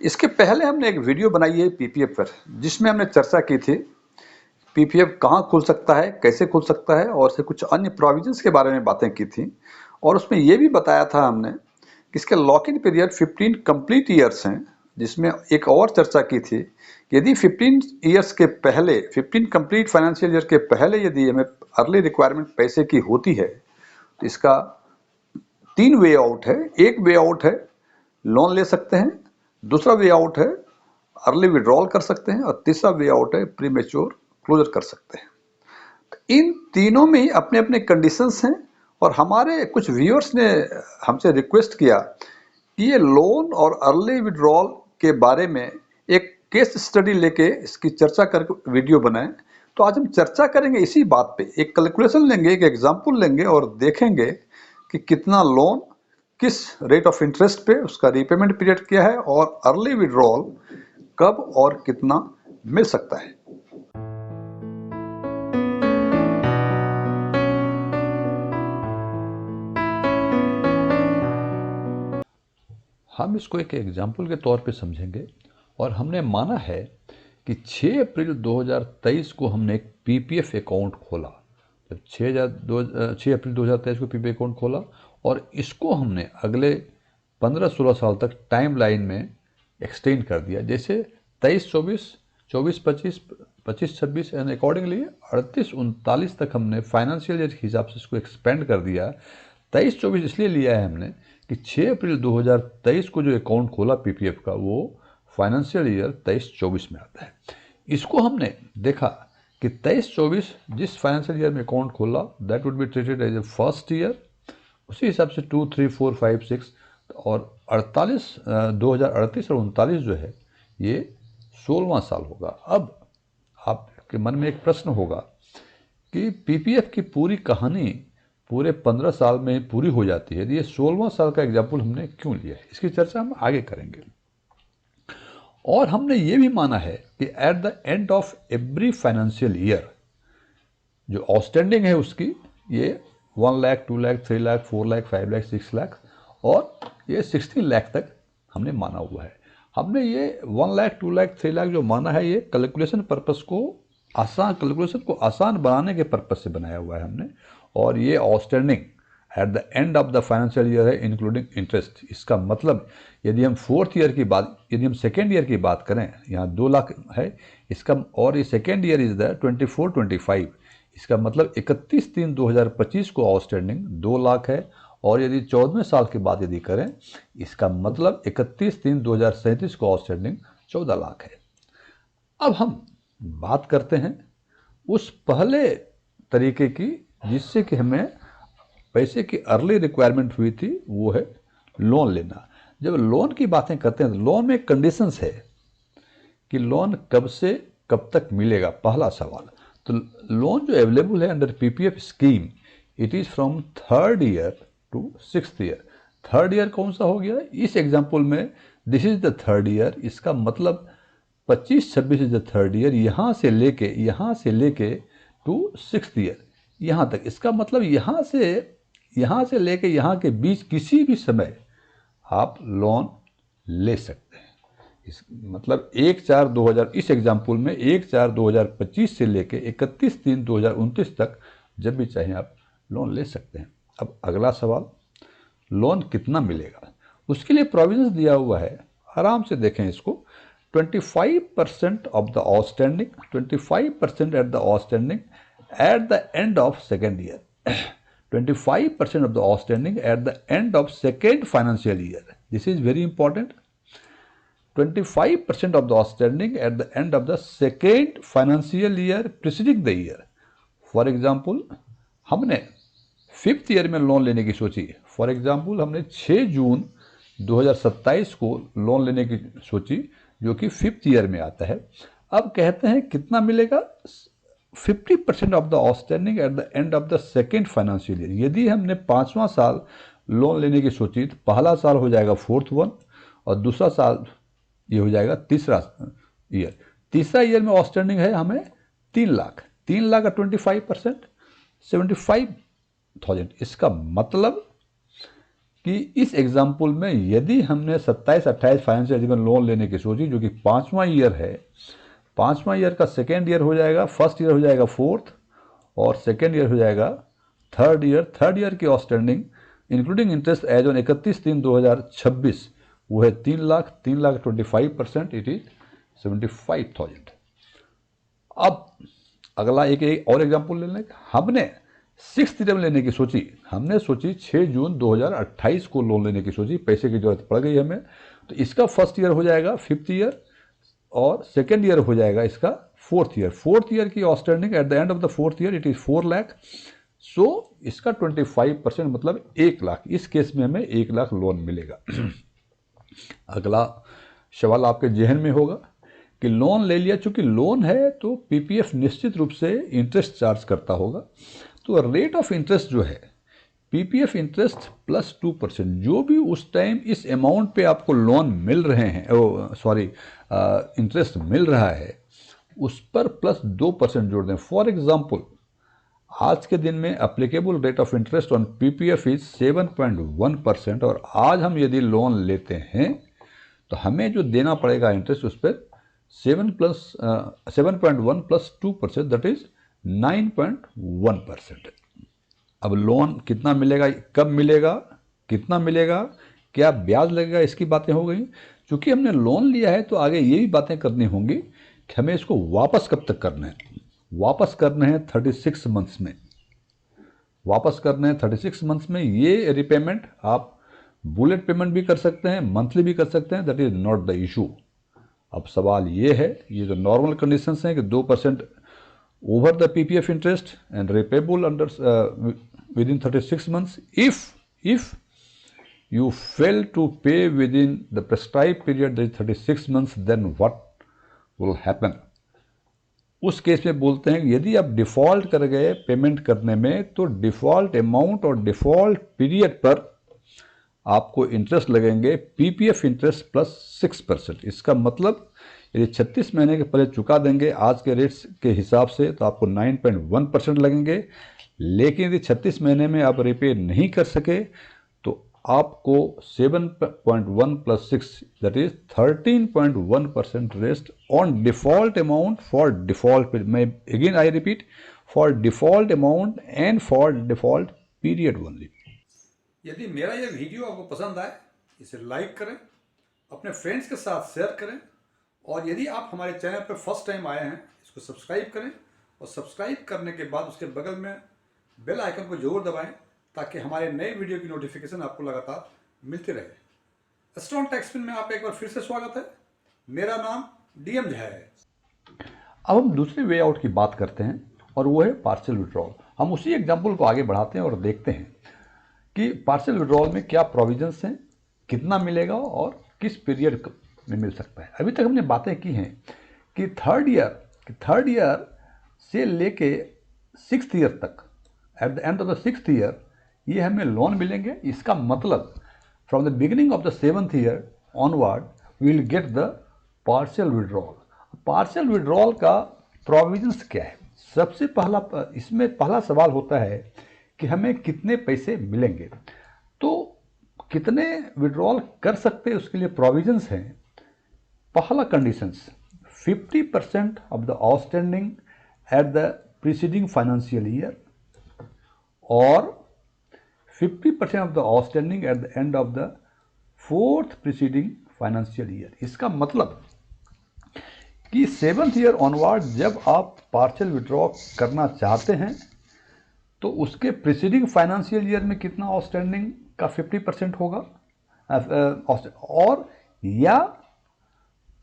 इसके पहले हमने एक वीडियो बनाई है पीपीएफ पर, जिसमें हमने चर्चा की थी पीपीएफ कहाँ खुल सकता है, कैसे खुल सकता है, और से कुछ अन्य प्रोविजंस के बारे में बातें की थी। और उसमें यह भी बताया था हमने कि इसके lock in period 15 complete years हैं, जिसमें एक और चर्चा की थी यदि 15 ईयर्स के पहले 15 कंप्लीट फाइनेंशियल ईयर के पहले यदि हमें अर्ली रिक्वायरमेंट पैसे की होती है तो इसका 3 वे आउट है। एक वे आउट है लोन ले सकते हैं, दूसरा वे आउट है अर्ली विड्रॉल कर सकते हैं, और तीसरा वे आउट है प्रीमेच्योर क्लोजर कर सकते हैं। तो इन तीनों में ही अपने अपने कंडीशंस हैं। और हमारे कुछ व्यूअर्स ने हमसे रिक्वेस्ट किया कि ये लोन और अर्ली विड्रॉल के बारे में एक केस स्टडी लेके इसकी चर्चा करके वीडियो बनाएं। तो आज हम चर्चा करेंगे इसी बात पे, एक कैलकुलेशन लेंगे, एक एग्जांपल लेंगे और देखेंगे कि कितना लोन किस रेट ऑफ इंटरेस्ट पे, उसका रीपेमेंट पीरियड क्या है, और अर्ली विड्रॉल कब और कितना मिल सकता है। हम इसको एक एग्जाम्पल के तौर पे समझेंगे। और हमने माना है कि 6 अप्रैल 2023 को हमने एक पीपीएफ अकाउंट खोला। जब 6 अप्रैल 2023 को पीपीएफ अकाउंट खोला और इसको हमने अगले 15-16 साल तक टाइम लाइन में एक्सटेंड कर दिया। जैसे 23-24, 24-25, 25-26 एंड अकॉर्डिंगली 38-39 तक हमने फाइनेंशियल ईयर के हिसाब से इसको एक्सपेंड कर दिया। 23-24 इसलिए लिया है हमने कि 6 अप्रैल 2023 को जो अकाउंट खोला पीपीएफ का, वो फाइनेंशियल ईयर 23-24 में आता है। इसको हमने देखा कि 23-24 जिस फाइनेंशियल ईयर में अकाउंट खोला that would be treated as a first year. उसी हिसाब से 2, 3, 4, 5, 6 और 2038 और 39 जो है ये 16वां साल होगा। अब आपके मन में एक प्रश्न होगा कि पीपीएफ की पूरी कहानी पूरे 15 साल में पूरी हो जाती है, ये 16वां साल का एग्जाम्पल हमने क्यों लिया है, इसकी चर्चा हम आगे करेंगे। और हमने ये भी माना है कि eight the end of every financial year जो आउटस्टैंडिंग है उसकी ये 1 लाख, 2 लाख, 3 लाख, 4 लाख, 5 लाख, 6 लाख और ये 16 लाख तक हमने माना हुआ है। हमने ये 1 लाख, 2 लाख, 3 लाख जो माना है ये कैलकुलेशन को आसान बनाने के पर्पज से बनाया हुआ है हमने। और ये outstanding at the end of the financial year है इंक्लूडिंग इंटरेस्ट। इसका मतलब यदि हम सेकेंड ईयर की बात करें, यहाँ 2 लाख है इसका, और ये सेकेंड ईयर इज द 24-25, इसका मतलब 31/3/2025 को आउटस्टैंडिंग 2 लाख है। और यदि 14वें साल के बाद यदि करें, इसका मतलब 31/3/2037 को आउटस्टैंडिंग 14 लाख है। अब हम बात करते हैं उस पहले तरीके की जिससे कि हमें पैसे की अर्ली रिक्वायरमेंट हुई थी, वो है लोन लेना। जब लोन की बातें करते हैं तो लोन में कंडीशंस है कि लोन कब से कब तक मिलेगा, पहला सवाल। तो लोन जो अवेलेबल है under PPF scheme, it is from 3rd year to 6th year. 3rd year कौन सा हो गया इस एग्जाम्पल में, this is the 3rd year. इसका मतलब 25-26 इज द 3rd ईयर, यहाँ से लेके टू 6th ईयर यहाँ तक। इसका मतलब यहाँ से लेके यहाँ के बीच किसी भी समय आप लोन ले सकते हैं। इस मतलब 1/4/2000 इस एग्जाम्पल में 1/4/2025 से लेके 31/3/2029 तक जब भी चाहें आप लोन ले सकते हैं। अब अगला सवाल, लोन कितना मिलेगा, उसके लिए प्रोविजंस दिया हुआ है, आराम से देखें इसको। 25% of the outstanding, 25% at the outstanding at the end of second year, 25% of the outstanding at the end of second financial year. This is very important. 25% of the outstanding at the end of the second financial year preceding the year. For example, हमने 5th year में loan लेने की सोची। For example हमने 6 जून 2027 को loan लेने की सोची, जो कि 5th ईयर में आता है। अब कहते हैं कितना मिलेगा, 50% of the outstanding at the end of the second financial year. यदि हमने 5वां साल लोन लेने की सोची तो पहला साल हो जाएगा 4th वन, और दूसरा साल ये हो जाएगा तीसरा ईयर। तीसरा ईयर में आउटस्टैंडिंग है हमें 3 लाख, 3 लाख का 25% 75,000। इसका मतलब कि इस एग्जाम्पल में यदि हमने 27-28 फाइनेंशियल ईयर में लोन लेने की सोची, जो कि 5वां ईयर है, 5वां ईयर का सेकेंड ईयर हो जाएगा, फर्स्ट ईयर हो जाएगा फोर्थ, और सेकेंड ईयर हो जाएगा थर्ड ईयर। थर्ड ईयर की outstanding including interest as on 31/3/2026 वो है 3 लाख। 3 lakh 25%, it is 75,000। अब अगला एक और एग्जाम्पल ले लें। हमने 6th ईयर में लेने की सोची, हमने सोची 6 जून 2028 को लोन लेने की सोची, पैसे की जरूरत पड़ गई हमें, तो इसका फर्स्ट ईयर हो जाएगा 5th ईयर, और सेकेंड ईयर हो जाएगा इसका 4th ईयर। 4th ईयर की outstanding at the end of the 4th year it is 4 lakh. So इसका 25% मतलब 1 लाख। इस केस में हमें 1 लाख लोन मिलेगा। अगला सवाल आपके जहन में होगा कि लोन ले लिया, चूंकि लोन है तो पीपीएफ निश्चित रूप से इंटरेस्ट चार्ज करता होगा। तो रेट ऑफ इंटरेस्ट जो है पीपीएफ इंटरेस्ट प्लस 2%, जो भी उस टाइम इस अमाउंट पे आपको लोन मिल रहे हैं, इंटरेस्ट मिल रहा है, उस पर प्लस 2% जोड़ दें। फॉर एग्जाम्पल, आज के दिन में applicable rate of interest on PPF is 7.1%, और आज हम यदि लोन लेते हैं तो हमें जो देना पड़ेगा इंटरेस्ट उस पर 7.1 प्लस 2%, दैट इज 9.1%। अब लोन कितना मिलेगा, कब मिलेगा, कितना मिलेगा, क्या ब्याज लगेगा, इसकी बातें हो गई। चूंकि हमने लोन लिया है तो आगे ये भी बातें करनी होंगी कि हमें इसको वापस कब तक करना है। वापस करने हैं 36 मंथ्स में, वापस करने हैं 36 मंथ्स में। ये रिपेमेंट आप बुलेट पेमेंट भी कर सकते हैं, मंथली भी कर सकते हैं, that is not the issue. अब सवाल ये है, ये जो नॉर्मल कंडीशंस हैं कि 2% over the PPF interest and repayable under within 36 months. If you fail to pay within the prescribed period, that is 36 months, then what will happen? उस case में बोलते हैं कि यदि आप डिफॉल्ट कर गए पेमेंट करने में, तो डिफॉल्ट अमाउंट और डिफॉल्ट पीरियड पर आपको इंटरेस्ट लगेंगे पीपीएफ इंटरेस्ट प्लस 6%। इसका मतलब यदि 36 महीने के पहले चुका देंगे आज के रेट्स के हिसाब से तो आपको 9.1% लगेंगे। लेकिन यदि 36 महीने में आप रिपे नहीं कर सके तो आपको 7.1 plus 6 that is 13.1% rest on default amount for default. मैं again I repeat, for default amount and for default period only. यदि मेरा यह वीडियो आपको पसंद आए, इसे लाइक करें, अपने फ्रेंड्स के साथ शेयर करें, और यदि आप हमारे चैनल पर फर्स्ट टाइम आए हैं, इसको सब्सक्राइब करें, और सब्सक्राइब करने के बाद उसके बगल में बेल आइकन को जरूर दबाएं ताकि हमारे नए वीडियो की नोटिफिकेशन आपको लगातार मिलती रहे। स्ट्रॉन्ग टैक्स में आपका एक बार फिर से स्वागत है। मेरा नाम डीएम झा है। अब हम दूसरे वे आउट की बात करते हैं, और वो है पार्शियल विड्रॉल। हम उसी एग्जाम्पल को आगे बढ़ाते हैं और देखते हैं कि पार्शियल विड्रॉल में क्या प्रोविजंस हैं, कितना मिलेगा और किस पीरियड में मिल सकता है। अभी तक हमने बातें की हैं कि थर्ड ईयर से लेके 6th ईयर तक, at the end of the 6th year ये हमें लोन मिलेंगे। इसका मतलब from the beginning of the 7th year onward we will get the partial withdrawal. Partial withdrawal का प्रोविजंस क्या है? सबसे पहला इसमें पहला सवाल होता है कि हमें कितने पैसे मिलेंगे। तो कितने विड्रॉल कर सकते हैं उसके लिए प्रोविजंस हैं। पहला conditions 50% of the outstanding at the preceding financial year, और 50% of the outstanding at the end of the 4th preceding financial year. इसका मतलब कि 7th ईयर ऑनवर्ड जब आप पार्शियल विड्रॉ करना चाहते हैं तो उसके प्रीसीडिंग फाइनेंशियल ईयर में कितना आउटस्टैंडिंग का 50% होगा, और या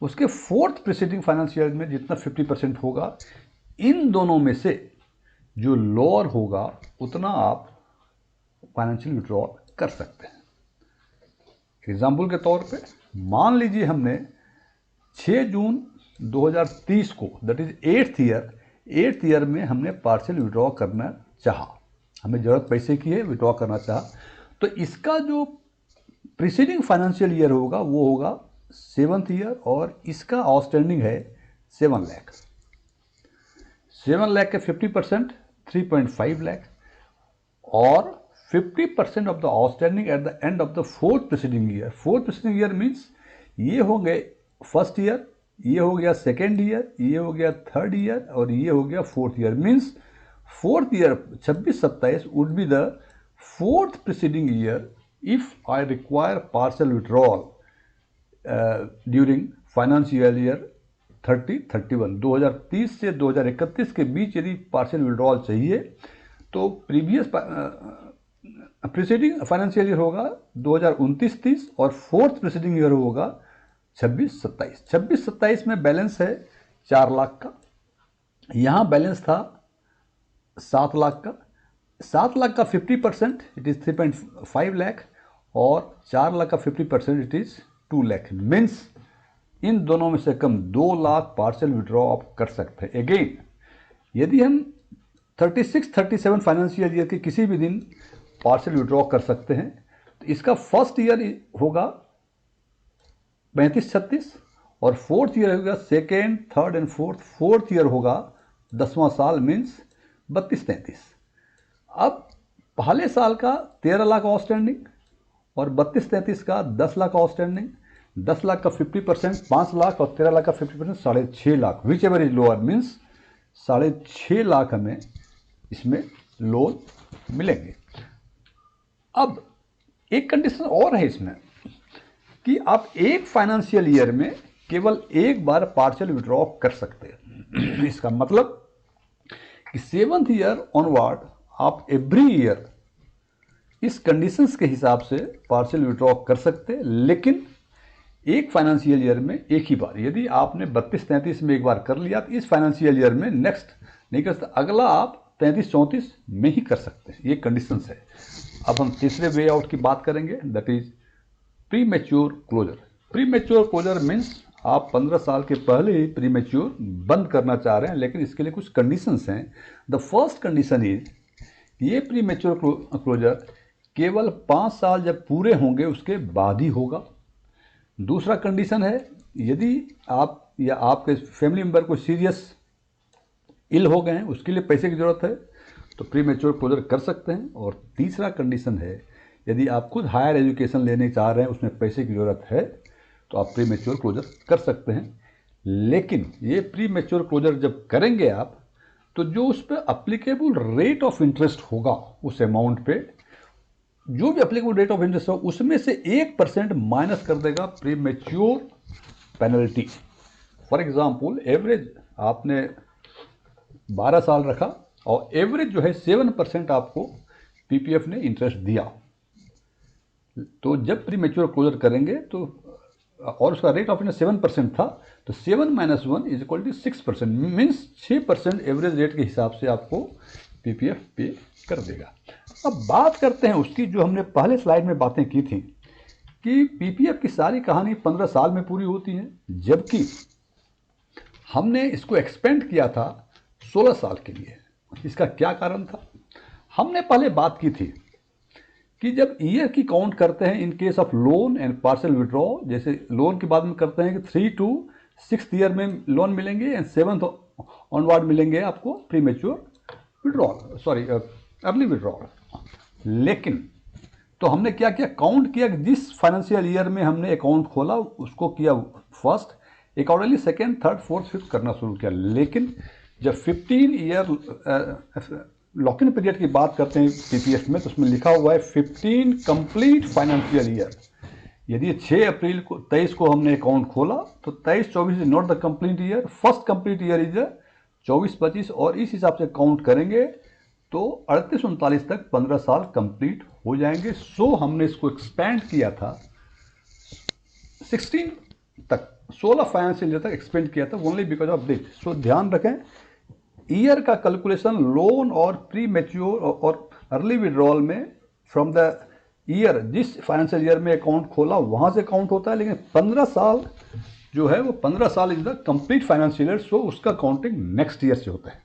उसके 4th प्रीसीडिंग फाइनेंशियल ईयर में जितना 50% होगा, इन दोनों में से जो लोअर होगा उतना आप फाइनेंशियल विड्रॉल कर सकते हैं। एग्जाम्पल के तौर पे मान लीजिए हमने 6 जून 2030 को, दैट इज 8th ईयर में हमने पार्शियल विड्रॉ करना चाहा, हमें ज़रूरत पैसे की है, विड्रॉ करना चाहा, तो इसका जो प्रीसीडिंग फाइनेंशियल ईयर होगा वो होगा 7th ईयर, और इसका आउटस्टैंडिंग है 7 लाख। 7 लाख के 50% 3.5 लाख, और 50% of the outstanding at the end of the fourth preceding year. Fourth preceding year means ये हो गए फर्स्ट ईयर, ये हो गया सेकेंड ईयर, ये हो गया थर्ड ईयर और ये हो गया fourth year. Means fourth year 26-27 would be the fourth preceding year if I require partial withdrawal during financial year 30-31। 2030 से 2031 के बीच यदि पार्शियल विड्रॉल चाहिए तो प्रीवियस प्रीसीडिंग फाइनेंशियल ईयर होगा 2029-30 और फोर्थ प्रीसीडिंग ईयर होगा 26-27। 26-27 में बैलेंस है 4 लाख का, यहाँ बैलेंस था 7 लाख का। 7 लाख का 50% इट इज़ 3.5 लाख और 4 लाख का 50% it is 2 lakh. Means in दोनों में से कम 2 लाख पार्शियल विड्रॉ आप कर सकते हैं। अगेन यदि हम 36-37 फाइनेंशियल ईयर के किसी भी दिन पार्शियल विड्रॉ कर सकते हैं तो इसका फर्स्ट ईयर होगा 35-36 और फोर्थ ईयर होगा second, third and fourth year होगा 10वां साल मीन्स 32-33। अब पहले साल का 13 लाख आउटस्टैंडिंग और 32-33 का 10 लाख आउटस्टैंडिंग। 10 लाख का 50% 5 लाख और 13 लाख का 50% 6.5 lakh. Which ever is lower means 6.5 lakh हमें इसमें लोन मिलेंगे। अब एक कंडीशन और है इसमें कि आप एक फाइनेंशियल ईयर में केवल एक बार पार्शियल विड्रॉ कर सकते हैं। इसका मतलब कि 7th ईयर ऑनवर्ड आप एवरी ईयर इस कंडीशंस के हिसाब से पार्शियल विड्रॉ कर सकते हैं, लेकिन एक फाइनेंशियल ईयर में एक ही बार। यदि आपने 32-33 में एक बार कर लिया तो इस फाइनेंशियल ईयर में नेक्स्ट नहीं कर सकते, अगला आप 33-34 में ही कर सकते हैं। ये कंडीशंस है। अब हम तीसरे वे आउट की बात करेंगे, that is premature closure. Premature closure means आप 15 साल के पहले ही प्री मैच्योर बंद करना चाह रहे हैं, लेकिन इसके लिए कुछ कंडीशंस हैं। द फर्स्ट कंडीशन इज ये प्री मैच्योर क्लोजर केवल 5 साल जब पूरे होंगे उसके बाद ही होगा। दूसरा कंडीशन है यदि आप या आपके फैमिली मेंबर को सीरियस इल हो गए हैं, उसके लिए पैसे की ज़रूरत है तो प्री मैच्योर क्लोजर कर सकते हैं। और तीसरा कंडीशन है यदि आप खुद हायर एजुकेशन लेने चाह रहे हैं, उसमें पैसे की ज़रूरत है तो आप प्री मैच्योर क्लोजर कर सकते हैं। लेकिन ये प्री मैच्योर क्लोजर जब करेंगे आप तो जो उस पर अप्लीकेबल रेट ऑफ इंटरेस्ट होगा उस अमाउंट पे, जो भी अप्लीकेबल रेट ऑफ इंटरेस्ट हो उसमें से 1% माइनस कर देगा pre mature penalty. For example average आपने 12 साल रखा और एवरेज जो है 7% आपको पीपीएफ ने इंटरेस्ट दिया, तो जब प्री मैच्योर क्लोजर करेंगे तो और उसका रेट ऑफ इंटरेस्ट 7% था तो 7 - 1 = 6%। मीन्स 6% एवरेज रेट के हिसाब से आपको पीपीएफ पे कर देगा। अब बात करते हैं उसकी जो हमने पहले स्लाइड में बातें की थी कि पीपीएफ की सारी कहानी 15 साल में पूरी होती है, जबकि हमने इसको एक्सपेंड किया था 16 साल के लिए। इसका क्या कारण था? हमने पहले बात की थी कि जब ईयर की काउंट करते हैं in case of loan and partial withdraw, जैसे लोन के बाद में करते हैं कि 3 to 6th ईयर में लोन मिलेंगे एंड 7th ऑनवर्ड मिलेंगे आपको pre mature withdrawal, sorry early withdrawal. लेकिन तो हमने क्या किया, काउंट किया कि जिस फाइनेंशियल ईयर में हमने अकाउंट खोला उसको किया first, accordingly second, third, fourth, fifth करना शुरू किया। लेकिन जब 15 ईयर लॉक इन पीरियड की बात करते हैं पीपीएफ में तो उसमें लिखा हुआ है 15 कंप्लीट फाइनेंशियल ईयर। यदि 6 अप्रैल को 23 को हमने अकाउंट खोला तो 23-24 is not the complete year, first complete year is 24-25 और इस हिसाब से काउंट करेंगे तो 38-39 तक 15 साल कंप्लीट हो जाएंगे। सो हमने इसको एक्सपेंड किया था 16 तक, 16 फाइनेंशियल ईयर तक एक्सपेंड किया था ओनली बिकॉज ऑफ दिस। सो ध्यान रखें ईयर का कैलकुलेशन लोन और प्री मैच्योर और अर्ली विड्रॉल में फ्रॉम द ईयर जिस फाइनेंशियल ईयर में अकाउंट खोला वहां से काउंट होता है, लेकिन 15 साल जो है वो 15 साल is the complete financial year, so उसका काउंटिंग नेक्स्ट ईयर से होता है।